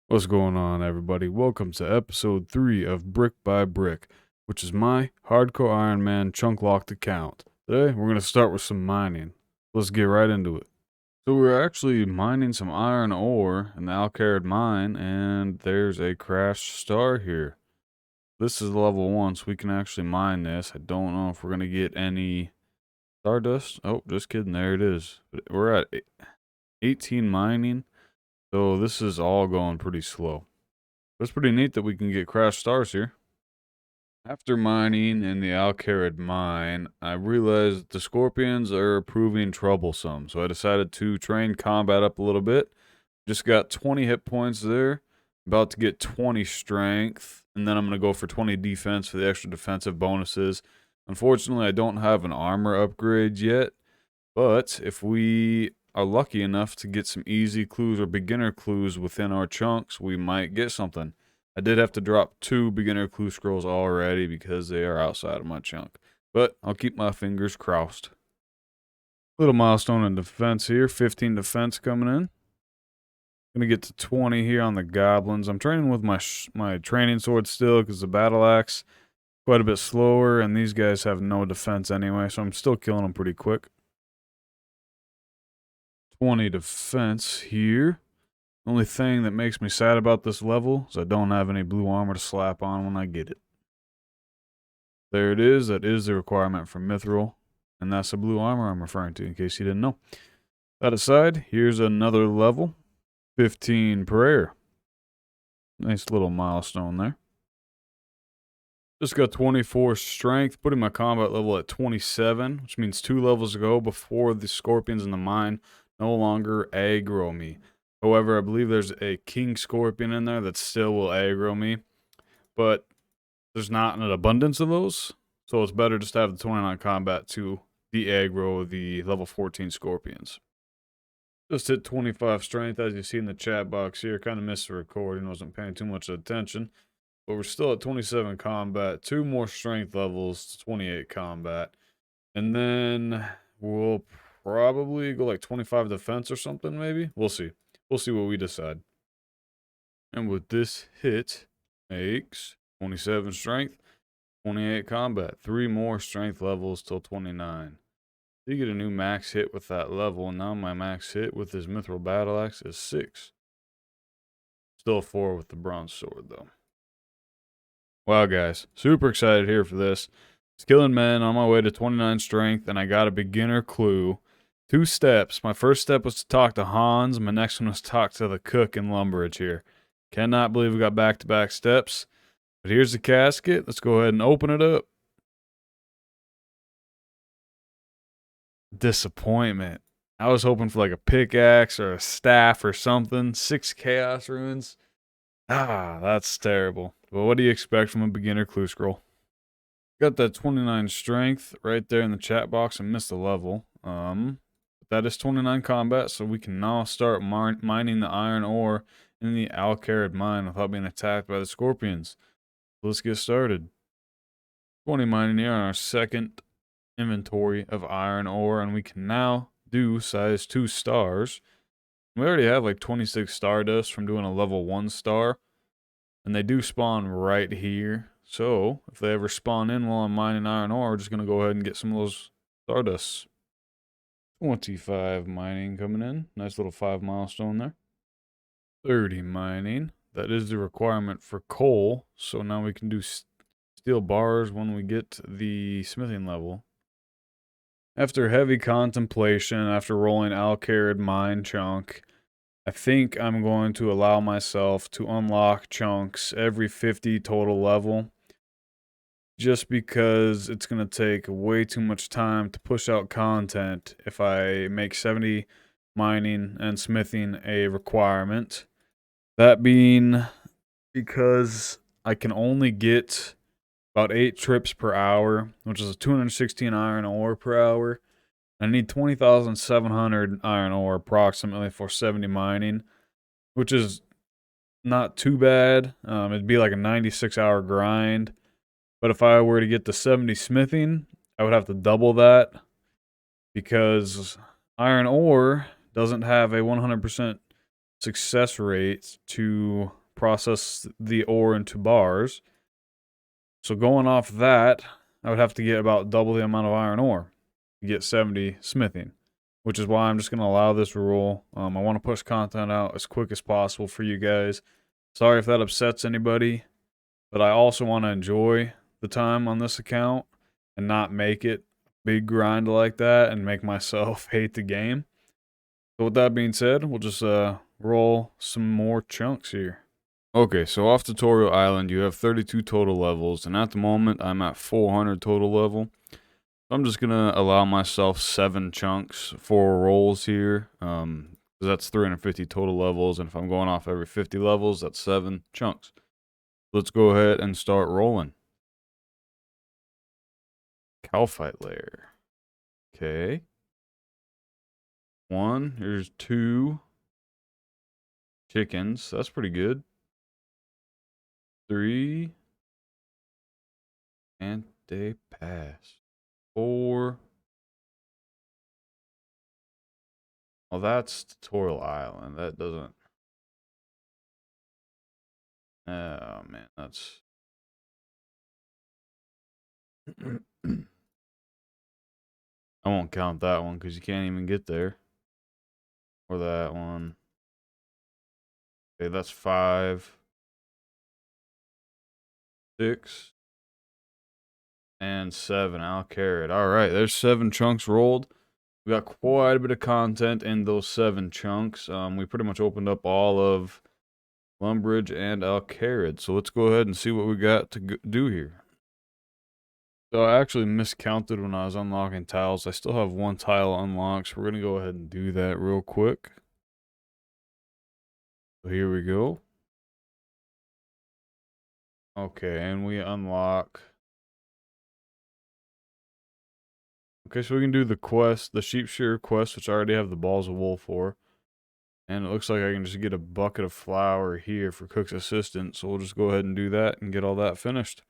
What's going on, everybody? Welcome to episode 3 of Brick by Brick, which is my Hardcore Iron Man chunk locked account. Today, we're going to start with some mining. Let's get right into it. So we're actually mining some iron ore in the Alcarid mine, and there's a crashed star here. This is level 1, so we can actually mine this. I don't know if we're going to get any stardust. Oh, just kidding, there it is. We're at 18 mining, so this is all going pretty slow. It's pretty neat that we can get crashed stars here. After mining in the Alcarid mine, I realized that the scorpions are proving troublesome, so I decided to train combat up a little bit. Just got 20 hit points there, about to get 20 strength, and then I'm going to go for 20 defense for the extra defensive bonuses. Unfortunately, I don't have an armor upgrade yet, but if we are lucky enough to get some easy clues or beginner clues within our chunks, we might get something. I did have to drop 2 beginner clue scrolls already because they are outside of my chunk, but I'll keep my fingers crossed. Little milestone in defense here, 15 defense coming in. Gonna get to 20 here on the goblins. I'm training with my training sword still because the battle axe quite a bit slower, and these guys have no defense anyway, so I'm still killing them pretty quick. 20 defense here. Only thing that makes me sad about this level is I don't have any blue armor to slap on when I get it. There it is. That is the requirement for Mithril. And that's the blue armor I'm referring to, in case you didn't know. That aside, here's another level. 15 prayer. Nice little milestone there. Just got 24 strength, putting my combat level at 27, which means 2 levels ago before the scorpions in the mine no longer aggro me. However, I believe there's a king scorpion in there that still will aggro me, but there's not an abundance of those, so it's better just to have the 29 combat to de-aggro the level 14 scorpions. Just hit 25 strength, as you see in the chat box here. Kind of missed the recording, wasn't paying too much attention. But we're still at 27 combat, 2 more strength levels to 28 combat. And then we'll probably go like 25 defense or something, maybe? We'll see. We'll see what we decide. And with this hit, makes 27 strength, 28 combat. 3 more strength levels till 29. You get a new max hit with that level, and now my max hit with this mithril battle axe is 6. Still 4 with the bronze sword, though. Wow, guys. Super excited here for this. It's killing men on my way to 29 strength, and I got a beginner clue. 2 steps. My first step was to talk to Hans. My next one was to talk to the cook in Lumbridge here. Cannot believe we got back-to-back steps. But here's the casket. Let's go ahead and open it up. Disappointment. I was hoping for like a pickaxe or a staff or something. 6 chaos runes. That's terrible. Well, what do you expect from a beginner clue scroll? Got that 29 strength right there in the chat box and missed a level. That is 29 combat, so we can now start mining the iron ore in the Alcarid mine without being attacked by the scorpions. Let's get started. 20 mining here on our second inventory of iron ore, and we can now do size 2 stars. We already have like 26 stardust from doing a level 1 star, and they do spawn right here. So if they ever spawn in while I'm mining iron ore, we're just going to go ahead and get some of those stardusts. 25 mining coming in. Nice little 5 milestone there. 30 mining. That is the requirement for coal. So now we can do steel bars when we get the smithing level. After heavy contemplation, after rolling Alcarid mine chunk, I think I'm going to allow myself to unlock chunks every 50 total level. Just because it's going to take way too much time to push out content if I make 70 mining and smithing a requirement. That being because I can only get about 8 trips per hour, which is 216 iron ore per hour. I need 20,700 iron ore approximately for 70 mining, which is not too bad. It'd be like a 96-hour grind. But if I were to get to 70 smithing, I would have to double that because iron ore doesn't have a 100% success rate to process the ore into bars. So going off that, I would have to get about double the amount of iron ore to get 70 smithing, which is why I'm just going to allow this rule. I want to push content out as quick as possible for you guys. Sorry if that upsets anybody, but I also want to enjoy the time on this account and not make it big grind like that and make myself hate the game. So with that being said, we'll just roll some more chunks here. Okay, so off Tutorial Island, you have 32 total levels, and at the moment, I'm at 400 total level. I'm just gonna allow myself 7 chunks, 4 rolls here, because that's 350 total levels, and if I'm going off every 50 levels, that's 7 chunks. Let's go ahead and start rolling. Calphite layer. Okay. 1, here's 2 chickens, that's pretty good. 3, and they pass. 4. Well, that's Tutorial Island. That doesn't. Oh man, that's. I won't count that one because you can't even get there. Or that one. Okay, that's 5, 6, and 7. I'll carry it. All right, there's 7 chunks rolled. We got quite a bit of content in those 7 chunks. We pretty much opened up all of Lumbridge and Alcarid. So let's go ahead and see what we got to do here. So I actually miscounted when I was unlocking tiles. I still have 1 tile unlocked, so we're going to go ahead and do that real quick. So here we go. Okay, and we unlock. Okay, so we can do the quest, the sheep shearer quest, which I already have the balls of wool for. And it looks like I can just get a bucket of flour here for Cook's assistant. So we'll just go ahead and do that and get all that finished.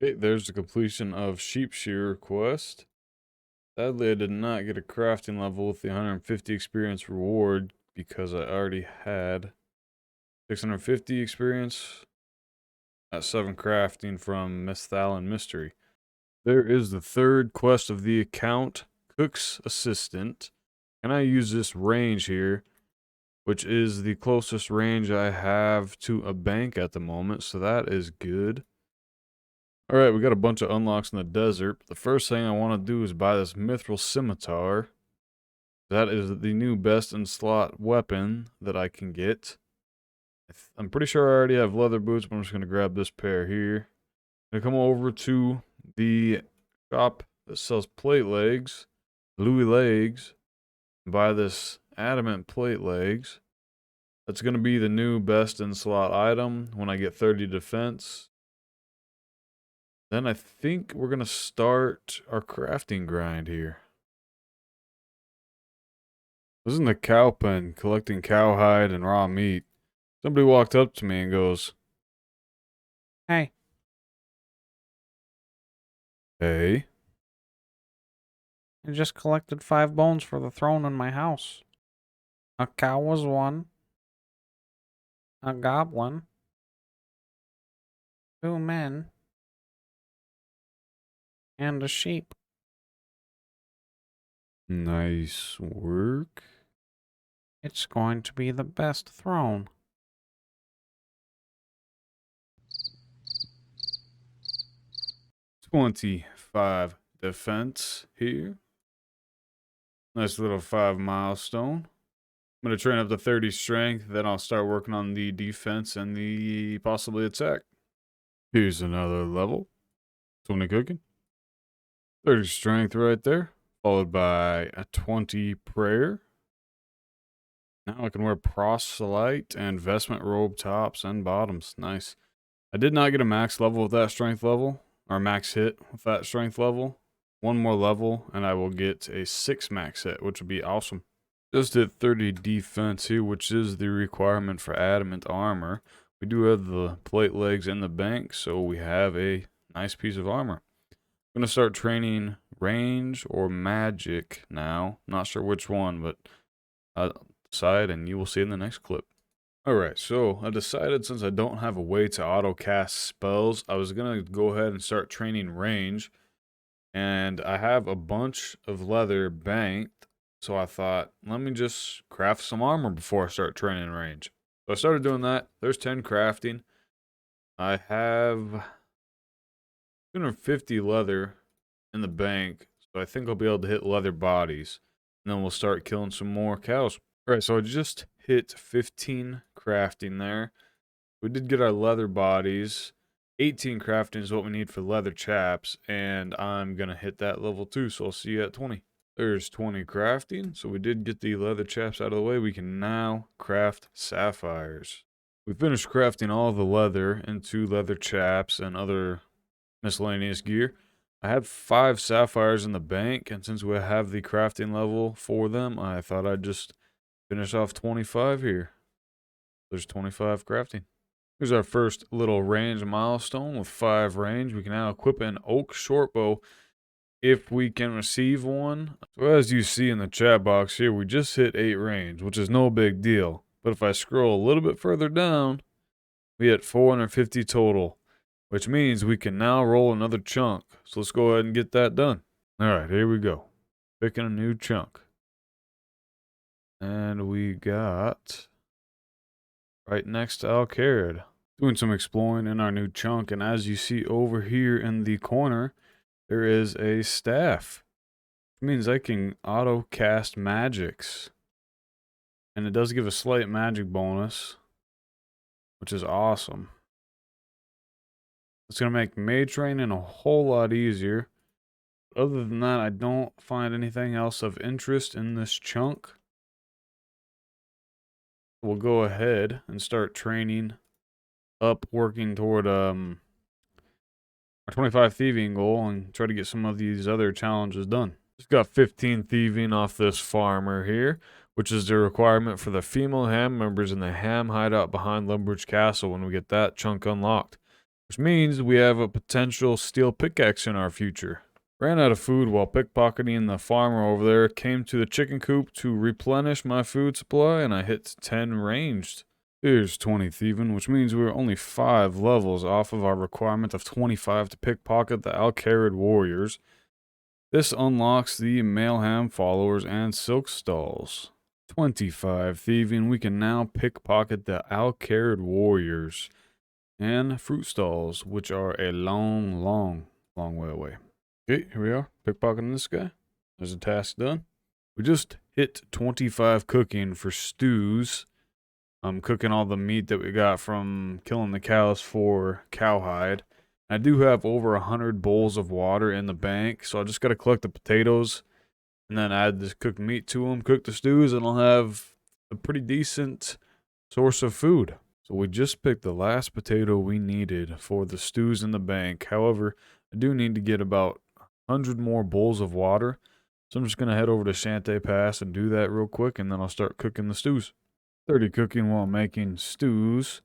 Okay, there's the completion of sheep shearer quest. Sadly, I did not get a crafting level with the 150 experience reward because I already had 650 experience at 7 crafting from Misthalin Mystery. There is the 3rd quest of the account, Cook's Assistant. And I use this range here, which is the closest range I have to a bank at the moment, so that is good. Alright, we got a bunch of unlocks in the desert. The first thing I want to do is buy this Mithril Scimitar. That is the new best in slot weapon that I can get. I'm pretty sure I already have leather boots, but I'm just going to grab this pair here. I'm going to come over to the shop that sells plate legs, Louis legs, and buy this adamant plate legs. That's going to be the new best in slot item when I get 30 defense. Then I think we're going to start our crafting grind here. I was in the cow pen collecting cowhide and raw meat. Somebody walked up to me and goes, Hey. Hey. I just collected 5 bones for the throne in my house. A cow was 1. A goblin. 2 men. And a sheep. Nice work. It's going to be the best throne. $25 defense here. Nice little 5 milestone. I'm going to train up to 30 strength, then I'll start working on the defense and the possibly attack. Here's another level. 20 cooking. 30 strength right there, followed by a 20 prayer. Now I can wear proselyte and vestment robe tops and bottoms. Nice. I did not get a max level with that strength level, or max hit with that strength level. 1 more level, and I will get a 6 max hit, which would be awesome. Just hit 30 defense here, which is the requirement for adamant armor. We do have the plate legs in the bank, so we have a nice piece of armor. I'm going to start training range or magic now. Not sure which one, but decide, and you will see in the next clip. Alright, so I decided since I don't have a way to auto cast spells, I was gonna go ahead and start training range. And I have a bunch of leather banked, so I thought, let me just craft some armor before I start training range. So I started doing that. There's 10 crafting. I have 250 leather in the bank, so I think I'll be able to hit leather bodies. And then we'll start killing some more cows. Alright, so I just hit 15 crafting there. We did get our leather bodies. 18 crafting is what we need for leather chaps, and I'm gonna hit that level 2, so I'll see you at 20. There's 20 crafting, so we did get the leather chaps out of the way. We can now craft sapphires. We finished crafting all the leather into leather chaps and other miscellaneous gear. I had 5 sapphires in the bank, and since we have the crafting level for them, I thought I'd just finish off 25 here. There's 25 crafting. Here's our first little range milestone with 5 range. We can now equip an oak shortbow if we can receive one. So as you see in the chat box here, we just hit 8 range, which is no big deal. But if I scroll a little bit further down, we hit 450 total, which means we can now roll another chunk. So let's go ahead and get that done. All right, here we go. Picking a new chunk. And we got right next to Alcarid. Doing some exploring in our new chunk, and as you see over here in the corner, there is a staff. It means I can auto cast magics. And it does give a slight magic bonus, which is awesome. It's going to make mage training a whole lot easier. Other than that, I don't find anything else of interest in this chunk. We'll go ahead and start training up, working toward our 25 thieving goal and try to get some of these other challenges done. Just got 15 thieving off this farmer here, which is the requirement for the female ham members in the ham hideout behind Lumbridge Castle when we get that chunk unlocked. Which means we have a potential steel pickaxe in our future. Ran out of food while pickpocketing the farmer over there, came to the chicken coop to replenish my food supply, and I hit 10 ranged. Here's 20 thieving, which means we're only 5 levels off of our requirement of 25 to pickpocket the Alcarid warriors. This unlocks the male ham followers and silk stalls. 25 thieving, we can now pickpocket the Alcarid warriors and fruit stalls, which are a long way away. Okay, here we are, pickpocketing this guy. There's a task done. We just hit 25 cooking for stews. I'm cooking all the meat that we got from killing the cows for cowhide. I do have over 100 bowls of water in the bank, so I just got to collect the potatoes and then add this cooked meat to them, cook the stews, and I'll have a pretty decent source of food. So we just picked the last potato we needed for the stews in the bank. However, I do need to get about 100 more bowls of water. So I'm just going to head over to Shante Pass and do that real quick, and then I'll start cooking the stews. 30 cooking while making stews.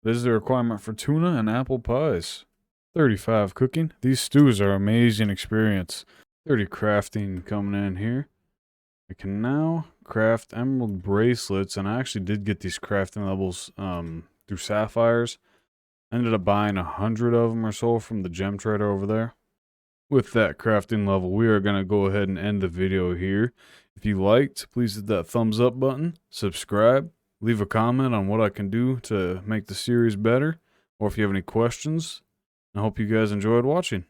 This is the requirement for tuna and apple pies. 35 cooking. These stews are an amazing experience. 30 crafting coming in here. I can now craft emerald bracelets, and I actually did get these crafting levels through sapphires. I ended up buying 100 of them or so from the gem trader over there. With that crafting level, we are going to go ahead and end the video here. If you liked, please hit that thumbs up button, subscribe, leave a comment on what I can do to make the series better, or if you have any questions. I hope you guys enjoyed watching.